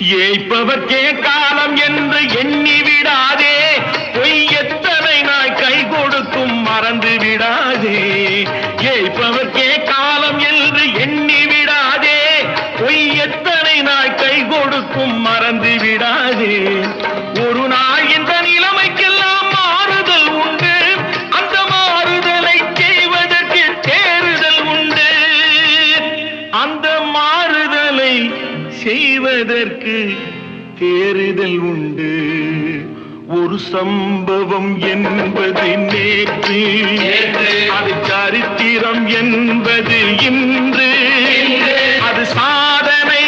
ஏய்ப்பவர்க்கே காலம் என்று எண்ணி விடாதே, பொய் எத்தனை நாய் கை கொடுக்கும் மறந்து விடாதே. ஏய்ப்பவர்க்கே காலம் என்று எண்ணி விடாதே, பொய் எத்தனை நாய் கை கொடுக்கும் மறந்து விடாதே. ஒரு நாள் இந்த நிலைமைக்கெல்லாம் மாறுதல் உண்டு, அந்த மாறுதலை செய்வதற்கு தேறுதல் உண்டு. அந்த மாறுதலை செய்வதற்கு தேறுதல் உண்டு. ஒரு சம்பவம் என்பது நேற்று, அது சரித்திரம் என்பது இன்று. அது சாதனை